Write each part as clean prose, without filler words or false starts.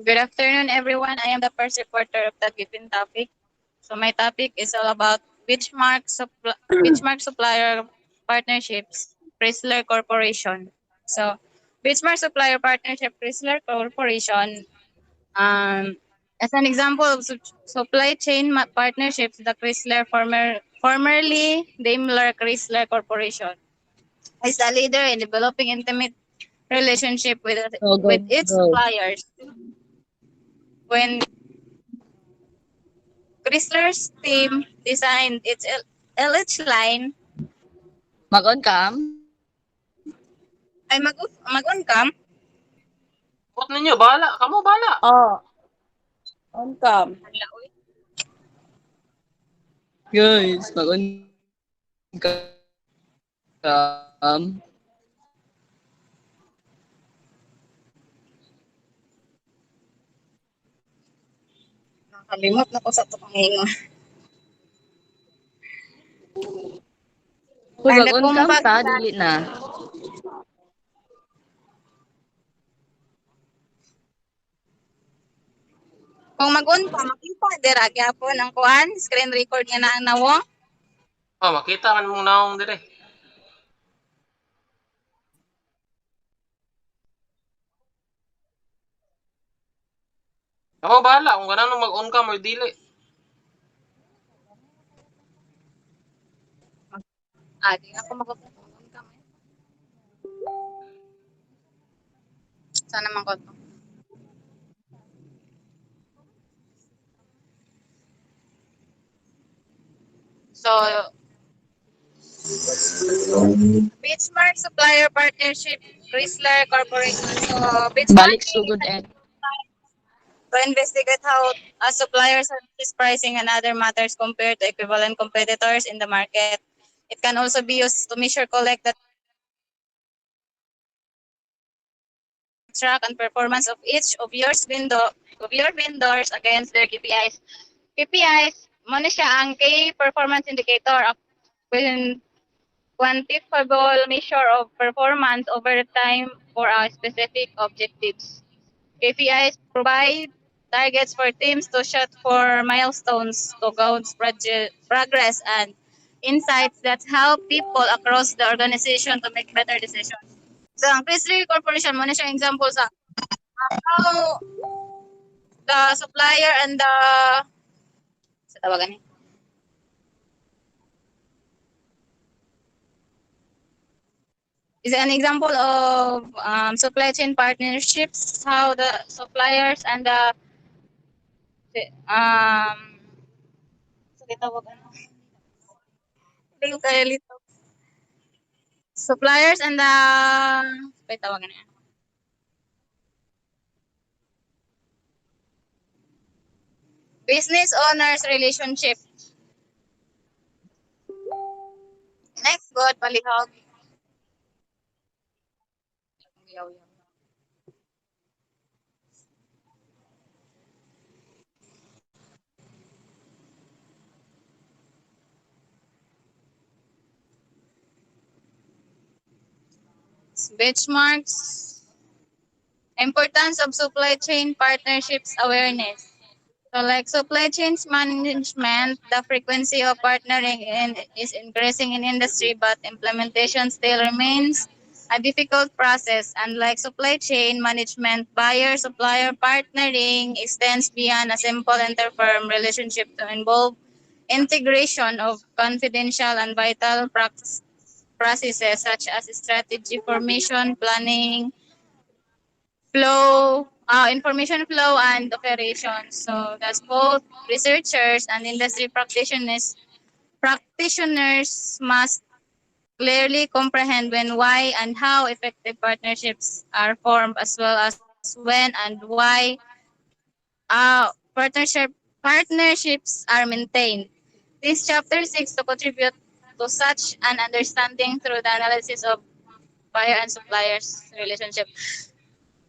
Good afternoon, everyone. I am the first reporter of the given topic. So my topic is all about Benchmark supplier partnerships, Chrysler Corporation. So Benchmark supplier partnership, Chrysler Corporation. As an example of supply chain partnerships, the formerly Daimler Chrysler Corporation, is a leader in developing intimate relationship Go, go, with its go. suppliers. When Chrysler's team designed its LH line Mag-on cam? ay mag-on-cam. Huwag ninyo, bahala. Kamu bahala. Oh, on cam. Hala, uy. Guys, mag-on cam. Nakalimot na ko sa ito pangingon. Uy, And mag-on kung cam pag ta, dili na. kung mag-on-cam, makita dira gyapon ang kuan, screen record nga na nawong. Oh, makita man mong naong dire. Kamu bahala kung ganun mag-on ka or dili. Di ako mag-on-cam. Sana man ko to. So, Benchmark Supplier Partnership, Chrysler Corporation. So, Benchmark Balik sugod and to investigate how a supplier services pricing and other matters compared to equivalent competitors in the market. It can also be used to measure, collect the track and performance of each of your vendors against their KPIs. KPIs, mo na siya ang key performance indicator of when quantifiable measure of performance over time for our specific objectives. KPIs provide targets for teams to shoot for milestones to gauge progress and insights that help people across the organization to make better decisions. So, ang Chrysler Corporation, mo na siya example sa how the supplier and the sa tawagan niya, is an example of supply chain partnerships, how the suppliers and the sa tawagan mo, hindi ko kaya lito. Suppliers and the sa tawagan niya, business owners relationship. Next, God, palihog. Benchmarks, importance of supply chain partnerships awareness. So like supply chains management, the frequency of partnering is increasing in industry, but implementation still remains a difficult process. Unlike supply chain management, buyer-supplier partnering extends beyond a simple inter-firm relationship to involve integration of confidential and vital processes such as strategy formation, planning, information flow and operations. So that's both researchers and industry practitioners must clearly comprehend when, why, and how effective partnerships are formed, as well as when and why uh, partnership partnerships are maintained. This chapter seeks to contribute to such an understanding through the analysis of buyer and suppliers relationship.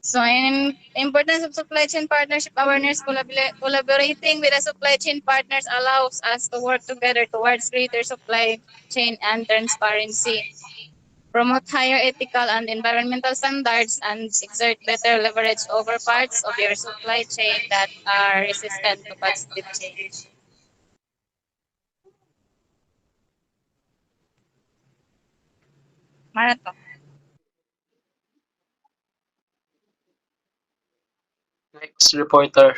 So, in importance of supply chain partnership awareness, collaborating with the supply chain partners allows us to work together towards greater supply chain and transparency. promote higher ethical and environmental standards, and exert better leverage over parts of your supply chain that are resistant to positive change. Marato. Next reporter.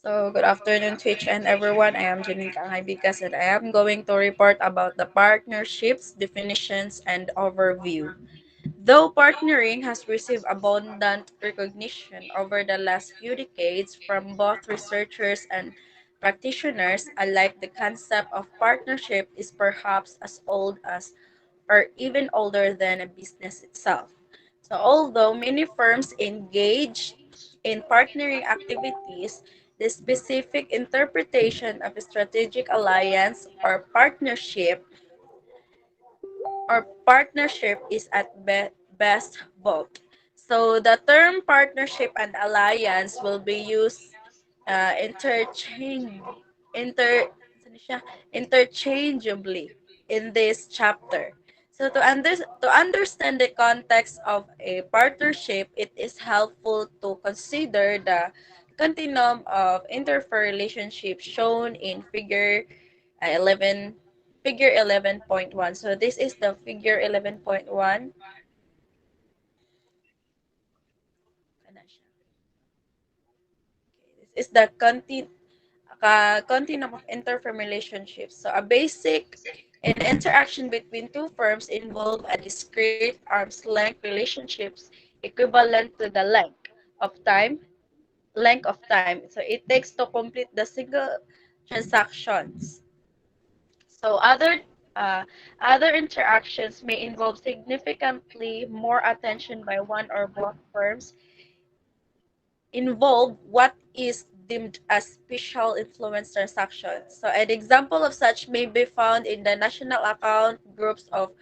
So, good afternoon, Twitch and everyone. I am Janine Kangaibigas and I am going to report about the partnerships, definitions, and overview. Though partnering has received abundant recognition over the last few decades from both researchers and practitioners alike, the concept of partnership is perhaps as old as or even older than a business itself. So, although many firms engage in partnering activities, the specific interpretation of a strategic alliance or partnership is at best both. So the term partnership and alliance will be used interchange inter ano siya? Interchangeably in this chapter. So to understand the context of a partnership, it is helpful to consider the continuum of interrelationship shown in 11 figure 11.1. So this is the figure 11.1. This is the continuum of interfirm relationships. So a basic an interaction between two firms involve a discrete arm's length relationships equivalent to the length of time. So it takes to complete the single transactions. So uh, other interactions may involve significantly more attention by one or both firms involve what is deemed as special influence transactions. So an example of such may be found in the national account groups of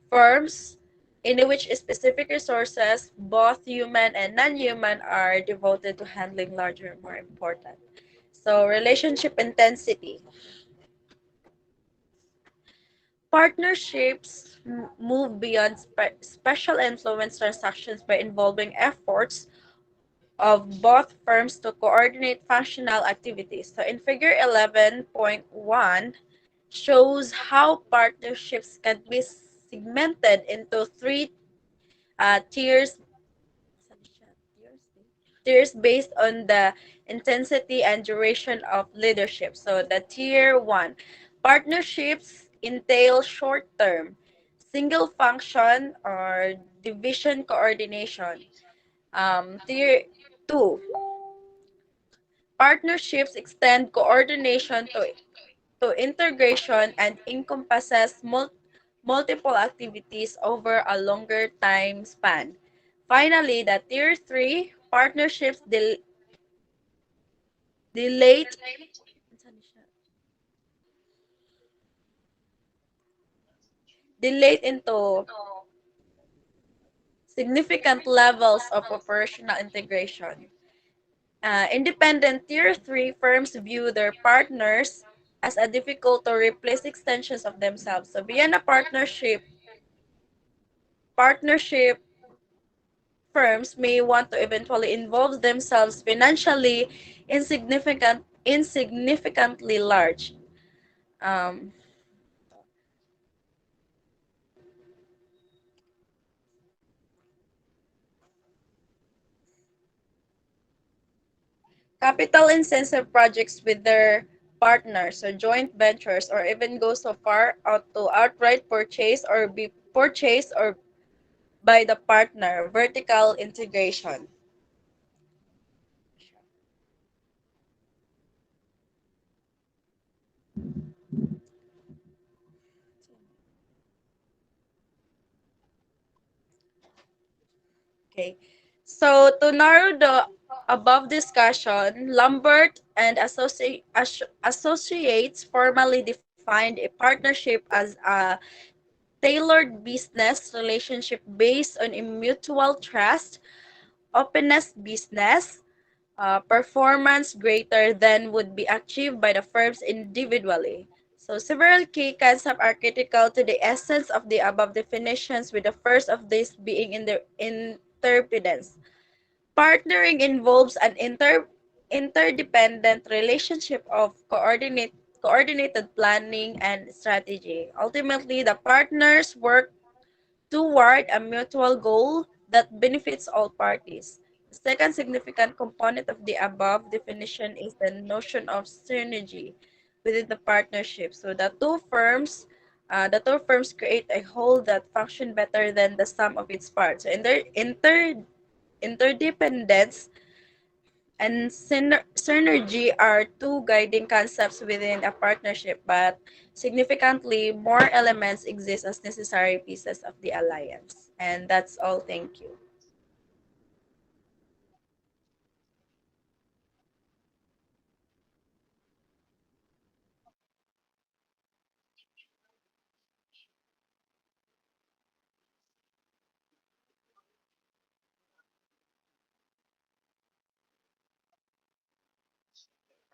firms in which specific resources, both human and non-human, are devoted to handling larger, more important. So relationship intensity. Partnerships move beyond special influence transactions by involving efforts of both firms to coordinate functional activities. So in figure 11.1 shows how partnerships can be segmented into three tiers tiers based on the intensity and duration of leadership. So the tier 1 partnerships entail short term single function or division coordination. Tier 2 partnerships extend coordination to integration and encompasses multiple activities over a longer time span. Finally, the tier 3 partnerships dilate dilate into significant levels of operational integration. Independent tier 3 firms view their partners as a difficult to replace extensions of themselves. So beyond a partnership firms may want to eventually involve themselves financially insignificantly large. Um, Capital intensive projects with their partners, so joint ventures, or even go so far out to outright purchase or be purchased or by the partner, vertical integration. Okay. So to narrow the above discussion, Lambert and associates formally defined a partnership as a tailored business relationship based on a mutual trust openness business performance greater than would be achieved by the firms individually. So several key concepts are critical to the essence of the above definitions, with the first of these being in the interdependence. Partnering involves an interdependent relationship of coordinated planning and strategy. Ultimately, the partners work toward a mutual goal that benefits all parties. The second significant component of the above definition is the notion of synergy within the partnership. So the two firms create a whole that function better than the sum of its parts. So interdependence and synergy are two guiding concepts within a partnership, but significantly more elements exist as necessary pieces of the alliance. And that's all. Thank you.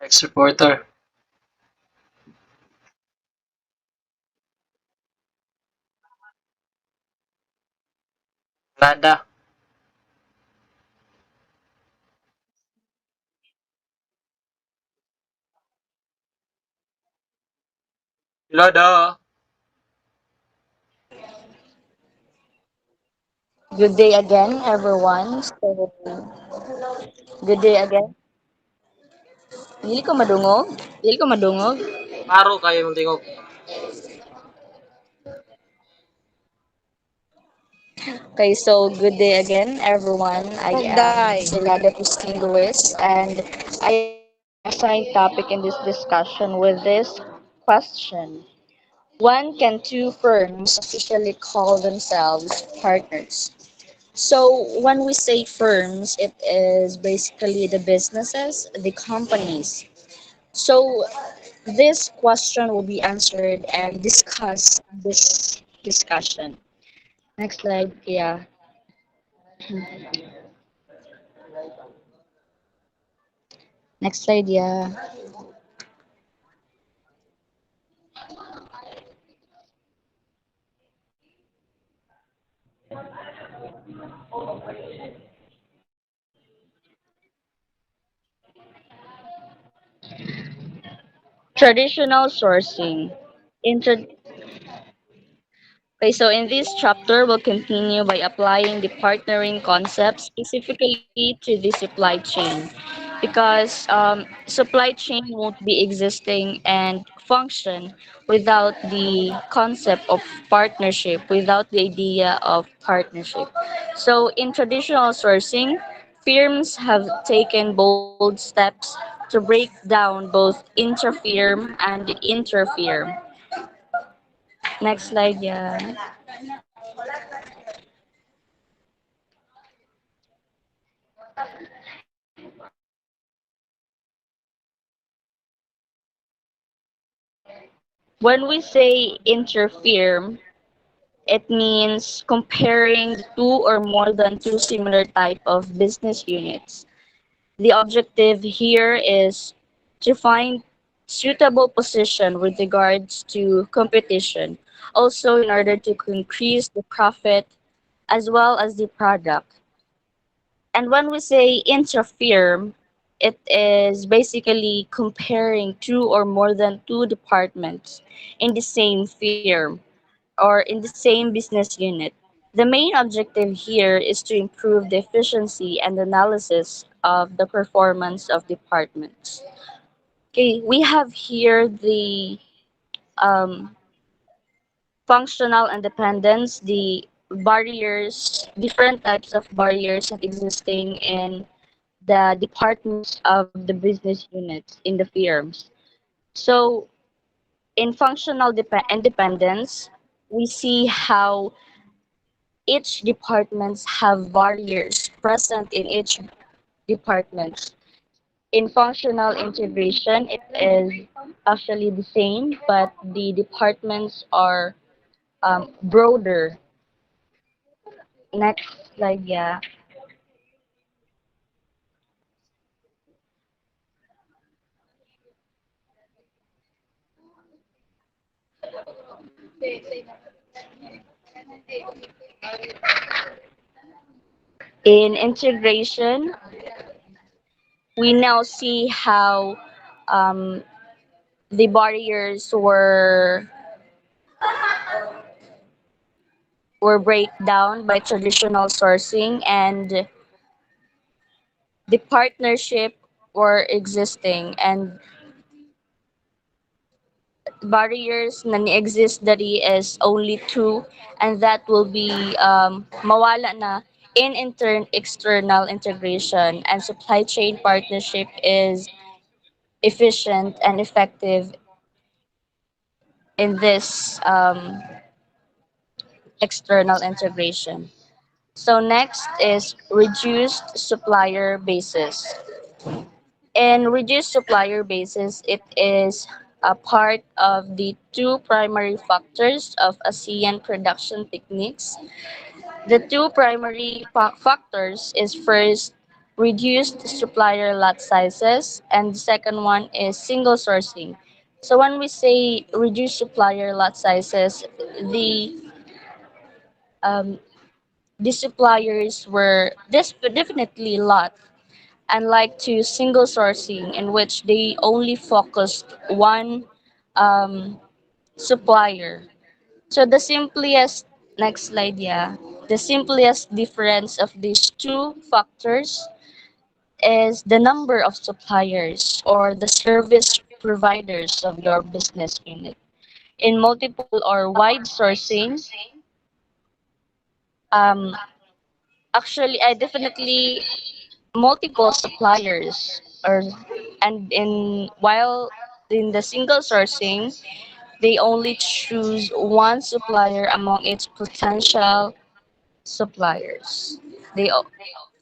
Next reporter. Nada. Lodo. Good day again, everyone. So, good day again. Dili ko madungog. Dili ko madungog. Klaro kayo mong tingog. Okay, so good day again, everyone. I am Day. Delada Christine Lewis, and I am the assigned topic in this discussion with this question. When can two firms officially call themselves partners? So, when we say firms, it is basically the businesses, the companies. So, this question will be answered and discussed in this discussion. Next slide, yeah. Next slide, yeah. Traditional sourcing. Intro- Okay, so in this chapter, we'll continue by applying the partnering concept specifically to the supply chain because supply chain won't be existing and function without the concept of partnership, without the idea of partnership. So in traditional sourcing, firms have taken bold steps to break down both intra-firm and inter-firm. Next slide, yeah. When we say interfirm, it means comparing two or more than two similar type of business units. The objective here is to find suitable position with regards to competition, also in order to increase the profit as well as the product. And when we say intra-firm, it is basically comparing two or more than two departments in the same firm or in the same business unit. The main objective here is to improve the efficiency and analysis of the performance of departments. Okay, we have here the um, functional independence, the barriers, different types of barriers that existing in the departments of the business units in the firms. So in functional independence, we see how each departments have barriers present in each department. In functional integration, it is actually the same, but the departments are broader. Next slide, yeah. In integration, we now see how um, the barriers were break down by traditional sourcing and the partnership were existing and barriers na ni-exist dari is only two and that will be mawala na in external integration and supply chain partnership is efficient and effective in this external integration. So next is reduced supplier basis. In reduced supplier basis, it is a part of the two primary factors of ASEAN production techniques. The two primary factors is first reduced supplier lot sizes and the second one is single sourcing. So when we say reduced supplier lot sizes, the um, the suppliers were this definitely lot unlike to single sourcing in which they only focused one um, supplier. So the simplest next slide, yeah. The simplest difference of these two factors is the number of suppliers or the service providers of your business unit. In multiple or wide sourcing, um, actually, I definitely multiple suppliers or and in while in the single sourcing they only choose one supplier among its potential suppliers.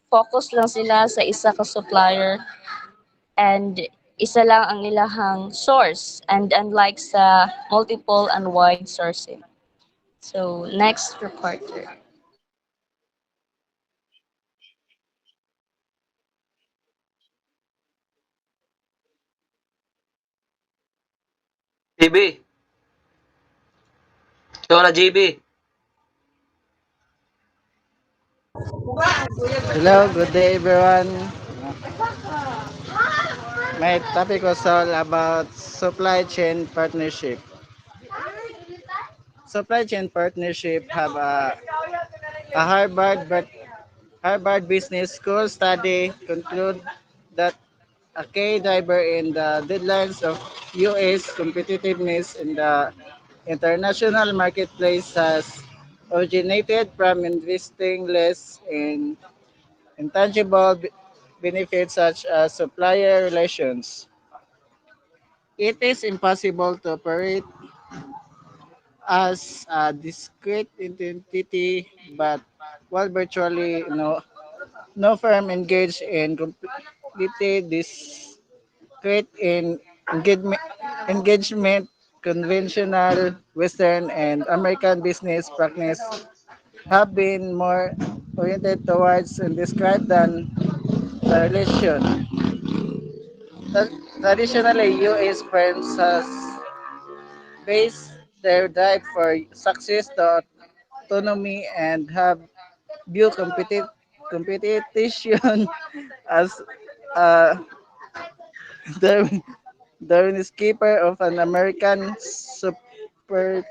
Focus lang sila sa isa ka supplier and isa lang ang ilahang source and unlike sa multiple and wide sourcing. So next reporter. JB. Ikaw na, JB. Hello, good day everyone. My topic was all about supply chain partnership. Supply chain partnership have a Harvard Business School study conclude that a key driver in the deadlines of US competitiveness in the international marketplace has originated from investing less in intangible benefits such as supplier relations. It is impossible to operate as a discrete entity, but while virtually no firm engaged in completely discrete in engagement, engagement, conventional Western and American business practice have been more oriented towards and described than a relation. Traditionally, U.S. firms has based their drive for success to autonomy and have view competition as uh, the Darwin keeper of an American super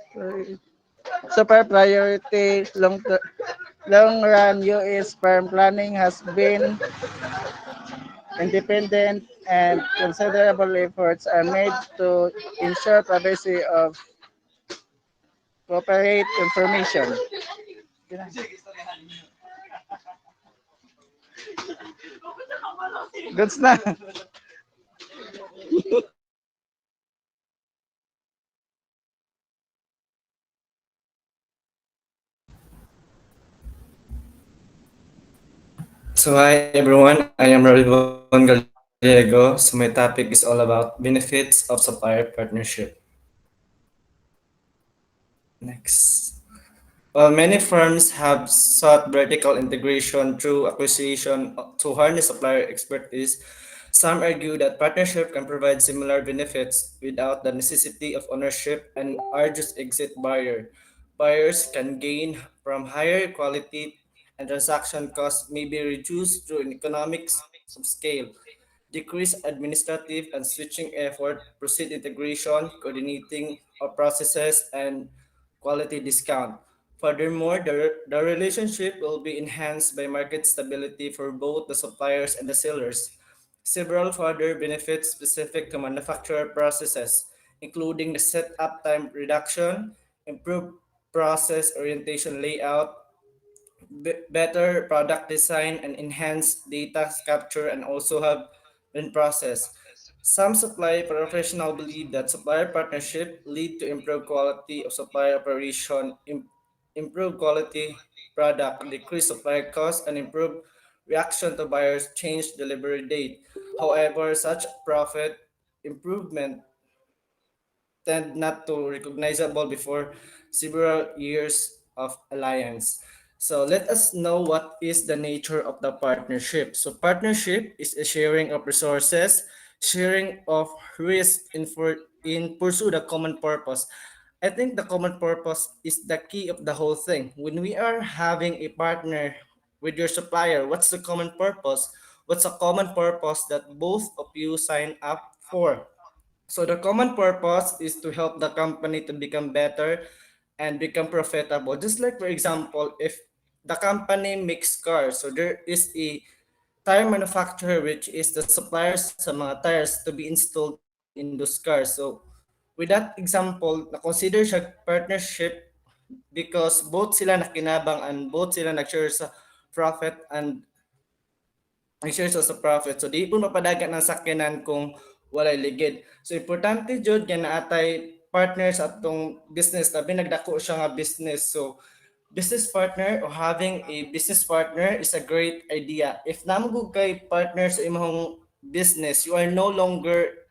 priority long run U.S. firm planning has been independent and considerable efforts are made to ensure privacy of corporate information. Goods na. So hi everyone, I am Rolvon Gallego. So my topic is all about benefits of supplier partnership. Next. While many firms have sought vertical integration through acquisition to harness supplier expertise, Some argue that partnership can provide similar benefits without the necessity of ownership and arduous exit barrier. Buyers can gain from higher quality and transaction costs may be reduced through an economics of scale, decrease administrative and switching effort, proceed integration, coordinating of processes, and quality discount. Furthermore, the relationship will be enhanced by market stability for both the suppliers and the sellers. Several further benefits specific to manufacturer processes, including the setup time reduction, improved process orientation layout, better product design, and enhanced data capture and also have been processed. Some supply professionals believe that supplier partnership lead to improved quality of supplier operation, improved quality product, decreased supplier cost, and improved reaction to buyers' change delivery date. However, such profit improvement tend not to recognizable before several years of alliance. So let us know what is the nature of the partnership. So partnership is a sharing of resources, sharing of risk in pursue the common purpose. I think the common purpose is the key of the whole thing. When we are having a partner with your supplier, what's the common purpose? What's a common purpose that both of you sign up for? So the common purpose is to help the company to become better and become profitable. Just like for example, if the company makes cars, so there is a tire manufacturer which is the suppliers sa mga tires to be installed in those cars. So with that example, na-consider siya partnership because both sila nakinabang and both sila nag-share sa profit and nag-share sa profit. So di po mapadagan ng sakyanan kung walay ligid. So importante jud nga naatay partners at tong business tabi nagdako siya nga business. So business partner or having a business partner is a great idea. If namugug kay partner sa imong business, you are no longer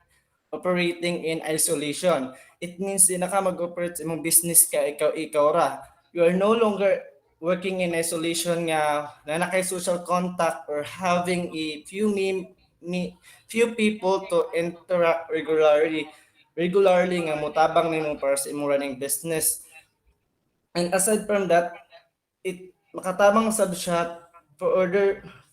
operating in isolation. It means di na ka mag-operate sa imong business ka ikaw ra. You are no longer working in isolation nga na kay social contact or having a few people to interact regularly nga motabang nimo para sa imong running business. And aside from that, it makatabang sad siya for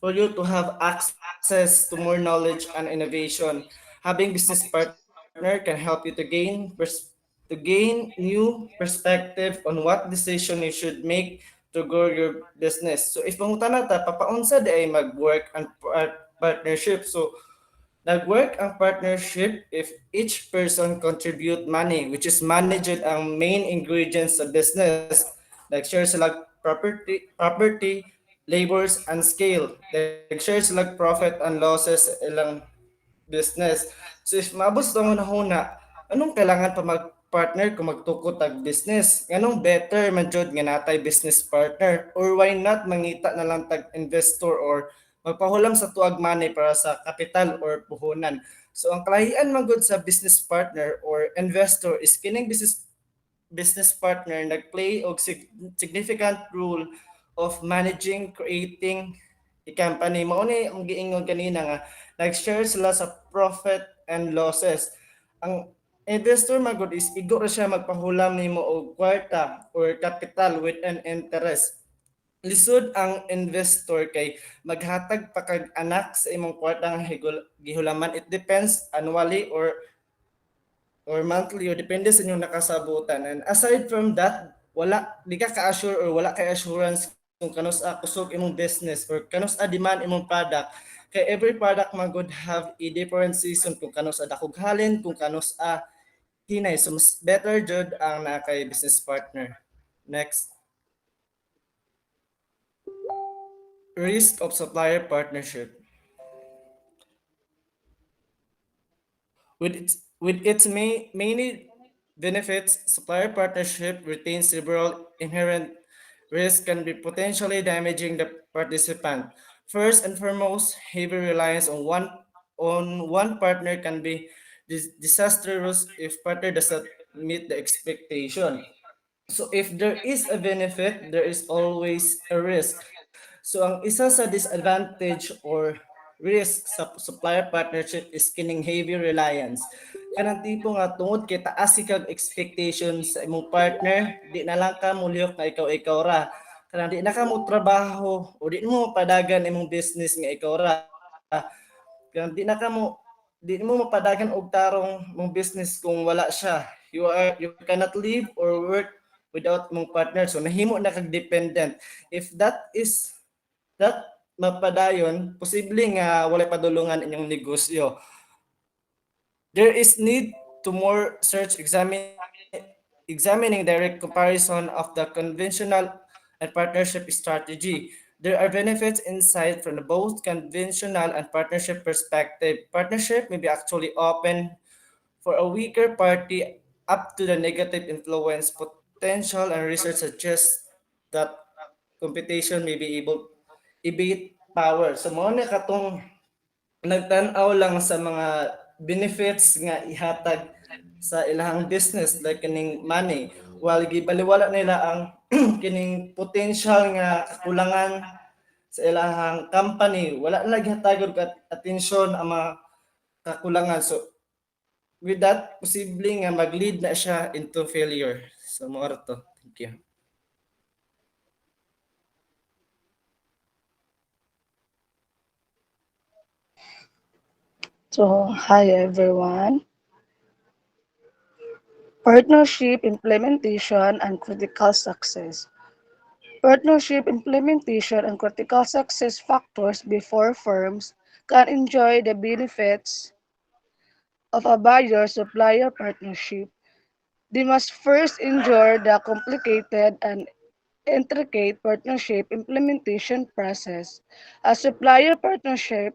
you to have access to more knowledge and innovation. Having business partner can help you to to gain new perspective on what decision you should make to grow your business. So if mangutan ta papaunsa di ay mag-work and partnership. So nag-work ang partnership if each person contribute money, which is managed ang main ingredients sa business. Like share sila property, labors, and scale. Like share sila profit and losses sa ilang business. So if maabot sa huna, anong kailangan pa mag-partner kung magtukot tag business? Anong better man jud nga natay business partner? Or why not mangita na lang tag investor or magpahulam sa tuag money para sa kapital or puhunan. So ang kalahian man gud sa business partner or investor is kining business partner nagplay og significant role of managing, creating a company. Mao ni ang giingon kanina nga nag-share sila sa profit and losses. Ang investor magud is igo ra siya magpahulam nimo og kwarta or capital with an interest. Lisod ang investor kay maghatag pa kag anak sa imong kwartang gihulaman. It depends annually or monthly or depende sa inyong nakasabutan. And aside from that, wala di ka ka-assure or wala kay assurance kung kanus a kusog imong business or kanus a demand imong product. Kay every product man good have a different season kung kanus a dakughalin, kung kanus a hinay. So mas better jud ang na kay business partner. Next, risk of supplier partnership. With its many benefits, supplier partnership retains several inherent risks can be potentially damaging the participant. First and foremost, heavy reliance on one partner can be disastrous if partner does not meet the expectation. So if there is a benefit, there is always a risk. So ang isa sa disadvantage or risk sa supplier partnership is kining heavy reliance. Kanang tipo nga tungod kay taas kag expectations sa imong partner, di na lang ka mulihok nga ikaw ra. Kanang di na ka mo trabaho o di mo padagan imong business nga ikaw ra. Kanang di mo mapadagan og tarong mong business kung wala siya. You cannot live or work without mong partner. So nahimo na kag dependent. If that mapadayon, posible nga wala padulungan inyong negosyo. There is need to more search examining direct comparison of the conventional and partnership strategy. There are benefits inside from the both conventional and partnership perspective. Partnership may be actually open for a weaker party up to the negative influence potential, and research suggests that competition may be able evade power. So mo na katong nagtan-aw lang sa mga benefits nga ihatag sa ilahang business like kining money while gibaliwala nila ang kining potential nga kakulangan sa ilahang company, wala na gihatagod ka atensyon ang mga kakulangan. So with that, posible nga mag-lead na siya into failure. So mo to. Thank you. So, hi everyone. Partnership implementation and critical success. Partnership implementation and critical success factors before firms can enjoy the benefits of a buyer supplier partnership. They must first endure the complicated and intricate partnership implementation process. A supplier partnership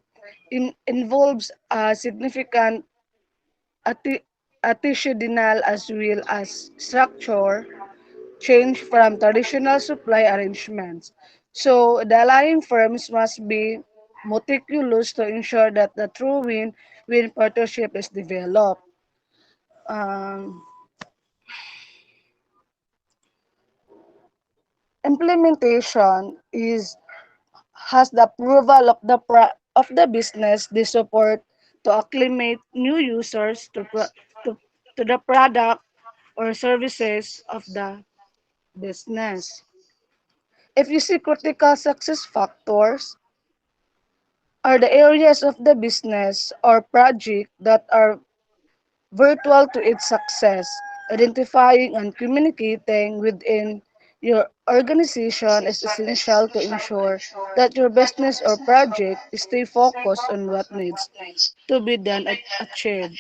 involves a significant atti- attitudinal as well as structure change from traditional supply arrangements. So the allying firms must be meticulous to ensure that the true win-win partnership is developed. Um, Implementation is has the approval of the business, the support to acclimate new users to the product or services of the business. If you see critical success factors are the areas of the business or project that are virtual to its success, identifying and communicating within your organization is essential to ensure that your business or project stay focused on what needs to be done and achieved.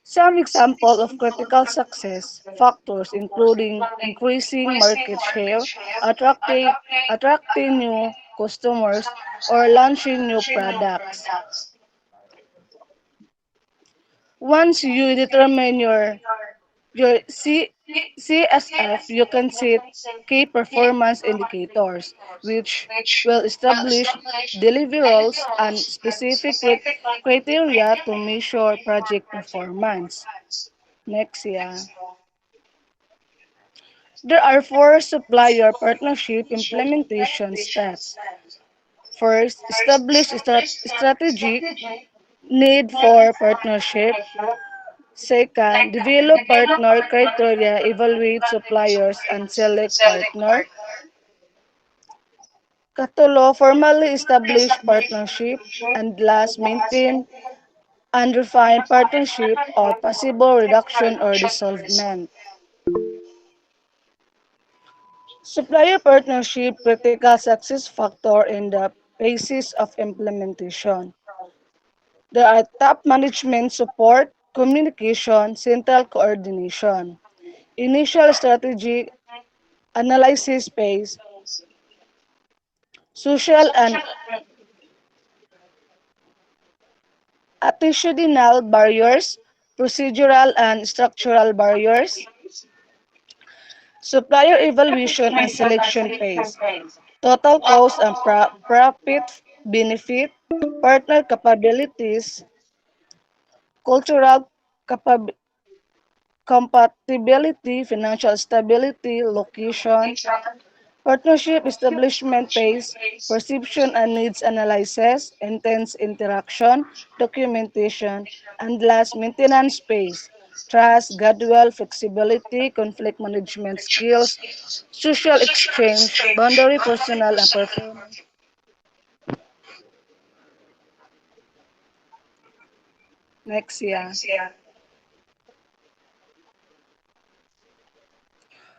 Some examples of critical success factors including increasing market share, attracting, attracting new customers, or launching new products. Once you determine your CSF, you can set key performance indicators, which will establish deliverables and specific criteria to measure project performance. Next, yeah. There are four supplier partnership implementation steps. First, establish strategic need for partnership. Second, develop partner criteria, evaluate suppliers, and select partner. Katulo, formally establish partnership. And last, maintain and refine partnership or possible reduction or dissolvement. Supplier partnership critical success factor in the basis of implementation. There are top management support, communication, central coordination, initial strategy analysis phase, social and attitudinal barriers, procedural and structural barriers, supplier evaluation and selection phase, total cost and profit benefit, partner capabilities, cultural capab- compatibility, financial stability, location, Partnership establishment phase, perception and needs analysis, intense interaction, documentation, and last maintenance phase, trust, goodwill, flexibility, conflict management skills, social exchange, boundary personal and performance. Next, yeah.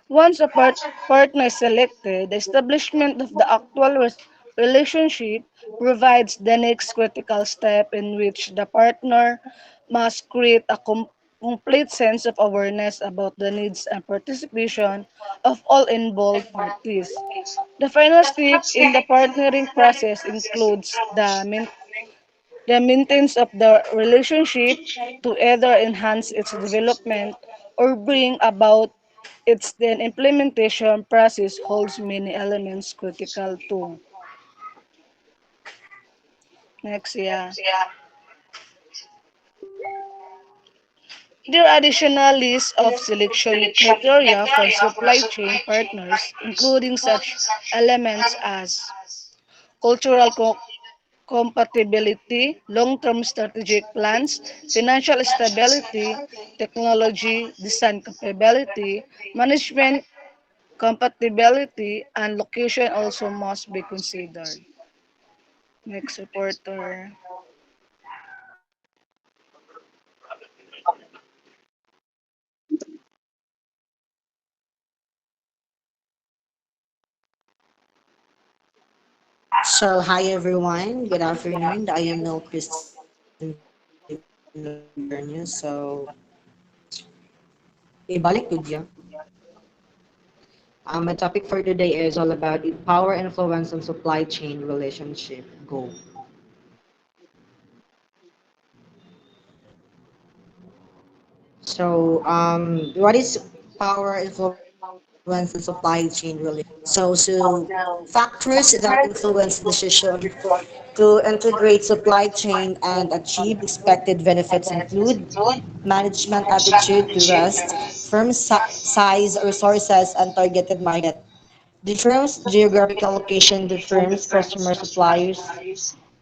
Once a partner is selected, the establishment of the actual relationship provides the next critical step in which the partner must create a complete sense of awareness about the needs and participation of all involved parties. The final step in the partnering process includes the maintenance of the relationship to either enhance its development or bring about its then implementation process holds many elements critical to. Next, yeah. There are additional lists of selection criteria for supply chain partners, including such elements as cultural compatibility, long-term strategic plans, financial stability, technology, design capability, management compatibility, and location also must be considered. Next reporter. So, hi everyone. Good afternoon. I am Noel Christine Lavernia. So, ibalik ko dyan. My topic for today is all about power, influence, and supply chain relationship. Go. So, what is power, influence, and supply chain relationship? Factors that influence decision to integrate supply chain and achieve expected benefits include management attitude to rest, size, resources, and targeted market. The firm's geographical location, the firm's customer suppliers,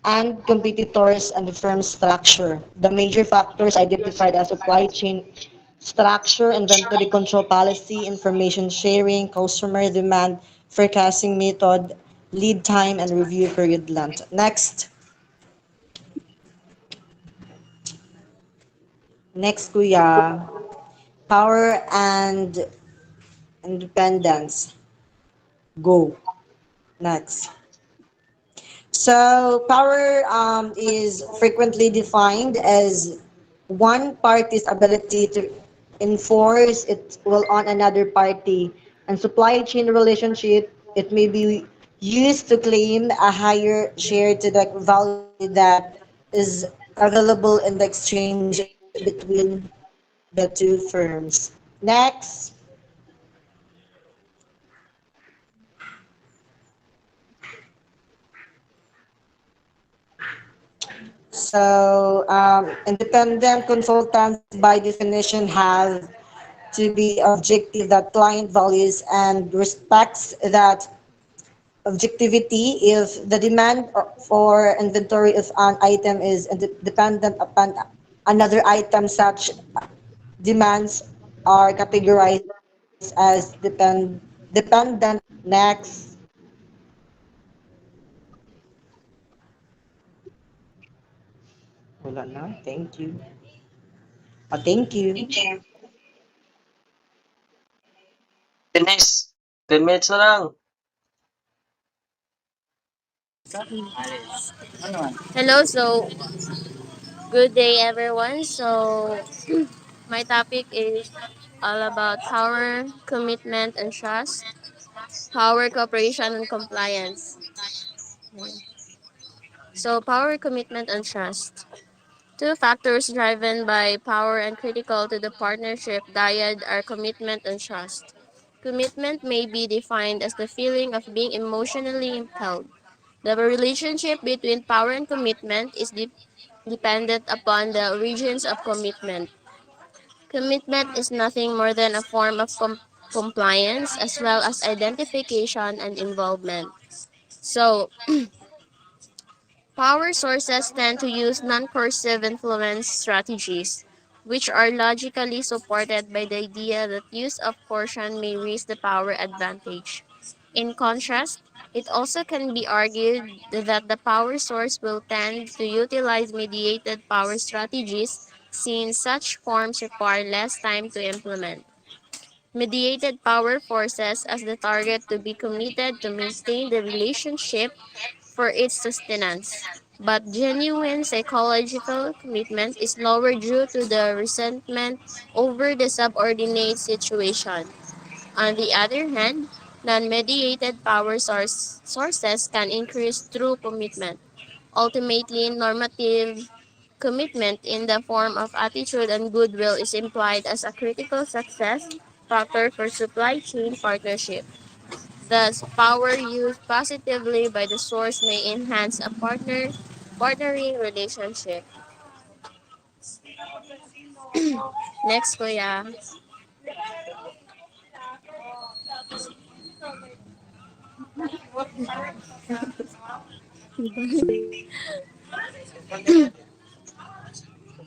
and competitors, and the firm's structure. The major factors identified as supply chain structure, inventory control policy, information sharing, customer demand, forecasting method, lead time, and review period length. Next, kuya, power and independence. Go. Next. So power is frequently defined as one party's ability to enforce its will on another party. And supply chain relationship, it may be used to claim a higher share to the value that is available in the exchange between the two firms. Next. So, independent consultants by definition have to be objective that client values and respects that objectivity. If the demand for inventory of an item is dependent upon another item, such demands are categorized as dependent. Next. Wala na. Thank you. Thank you. Finish. 10 minutes na lang. Hello, so good day everyone. So my topic is all about power, commitment, and trust, power, cooperation, and compliance. So power, commitment, and trust. Two factors driven by power and critical to the partnership dyad are commitment and trust. Commitment may be defined as the feeling of being emotionally impelled. The relationship between power and commitment is dependent upon the regions of commitment. Commitment is nothing more than a form of compliance, as well as identification and involvement. So, power sources tend to use non-coercive influence strategies, which are logically supported by the idea that use of coercion may raise the power advantage. In contrast, it also can be argued that the power source will tend to utilize mediated power strategies since such forms require less time to implement. Mediated power forces as the target to be committed to maintain the relationship for its sustenance. But genuine psychological commitment is lower due to the resentment over the subordinate situation. On the other hand, non-mediated sources can increase true commitment. Ultimately, normative commitment in the form of attitude and goodwill is implied as a critical success factor for supply chain partnership. Thus, power used positively by the source may enhance a partnering relationship. Next, kuya.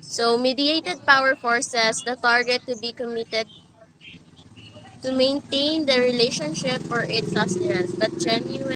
So, mediated power forces the target to be committed to maintain the relationship for its sustenance, but genuine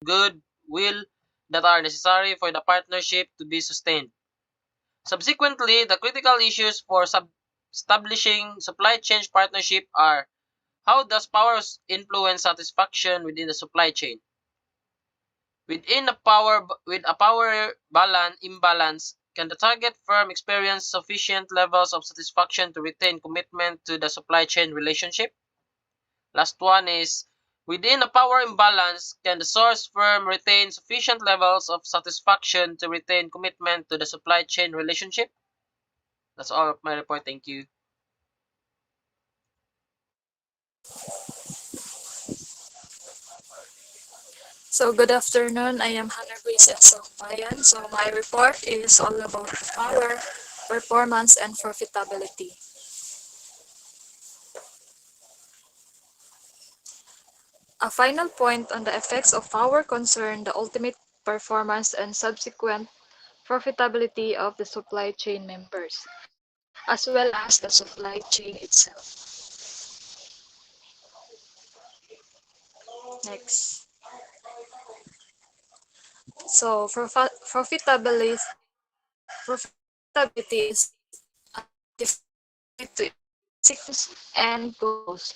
goodwill that are necessary for the partnership to be sustained. Subsequently, the critical issues for establishing supply chain partnership are: how does power influence satisfaction within the supply chain? With a power balance imbalance, can the target firm experience sufficient levels of satisfaction to retain commitment to the supply chain relationship? Last one is, within a power imbalance, can the source firm retain sufficient levels of satisfaction to retain commitment to the supply chain relationship? That's all of my report. Thank you. So good afternoon. I am Hannah Grace and Bayan. So my report is all about power, performance, and profitability. A final point on the effects of power concern the ultimate performance and subsequent profitability of the supply chain members, as well as the supply chain itself. Next. So profitability is defined to and goals.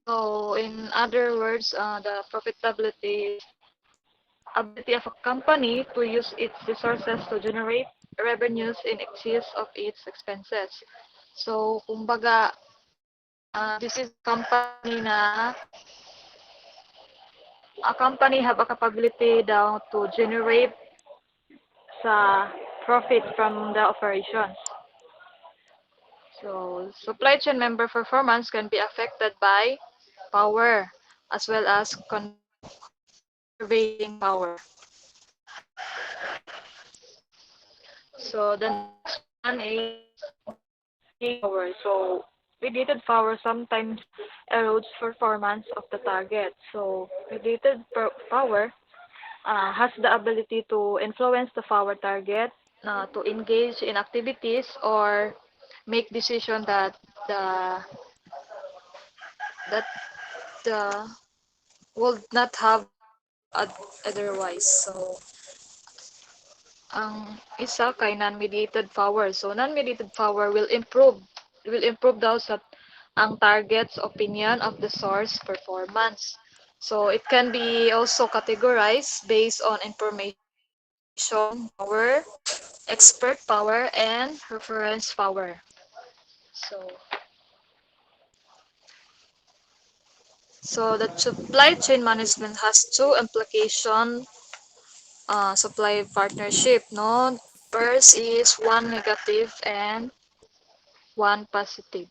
So in other words, the profitability is ability of a company to use its resources to generate revenues in excess of its expenses. So kumbaga, this is a company have a capability daw to generate sa profit from the operations. So supply chain member performance can be affected by power as well as conserving power. So the next one is mediated power. So mediated power sometimes erodes performance of the target. So power has the ability to influence the power target, to engage in activities or make decision the that the would not have otherwise. So ang isa kay non-mediated power. So non-mediated power will improve daw sa ang target's opinion of the source performance. So it can be also categorized based on information power, expert power, and reference power. So so the supply chain management has two implications, supply partnership, no? First is one negative and one positive.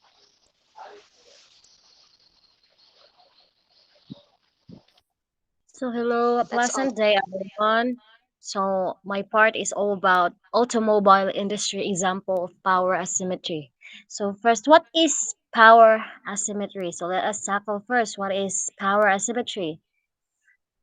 So hello, a That's all. pleasant day everyone. So my part is all about automobile industry example of power asymmetry. So first, what is power asymmetry? So let us tackle first what is power asymmetry.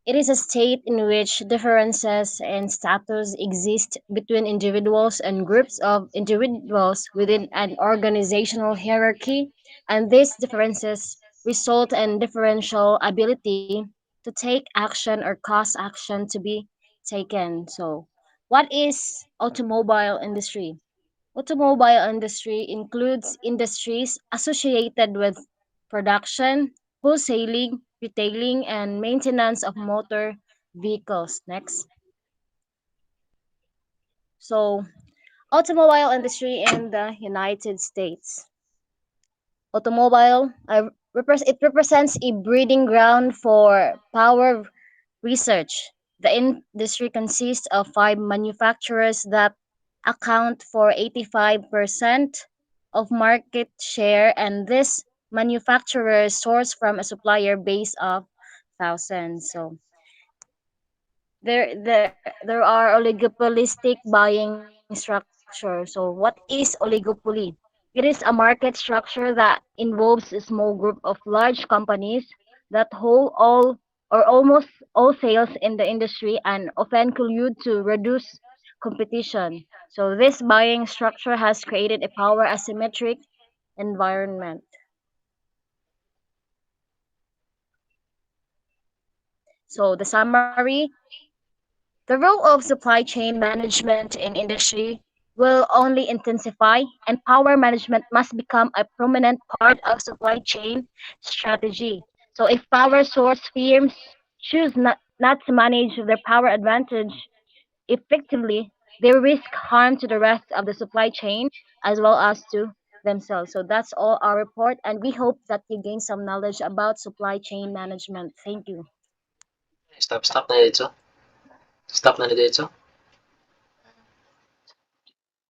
It is a state in which differences in status exist between individuals and groups of individuals within an organizational hierarchy, and these differences result in differential ability to take action or cause action to be taken. So, what is automobile industry? Automobile industry includes industries associated with production, wholesaling, retailing, and maintenance of motor vehicles. Next. So, automobile industry in the United States. Automobile, it represents a breeding ground for power research. The industry consists of five manufacturers that account for 85% of market share, and this manufacturers source from a supplier base of thousands. So there are oligopolistic buying structure. So what is oligopoly? It is a market structure that involves a small group of large companies that hold all or almost all sales in the industry and often collude to reduce competition. So this buying structure has created a power asymmetric environment. So the summary, The role of supply chain management in industry will only intensify, and power management must become a prominent part of supply chain strategy. So, if power source firms choose not to manage their power advantage effectively, they risk harm to the rest of the supply chain as well as to themselves. So, that's all our report, and we hope that you gain some knowledge about supply chain management. Thank you. Stop na dito. Stop na dito.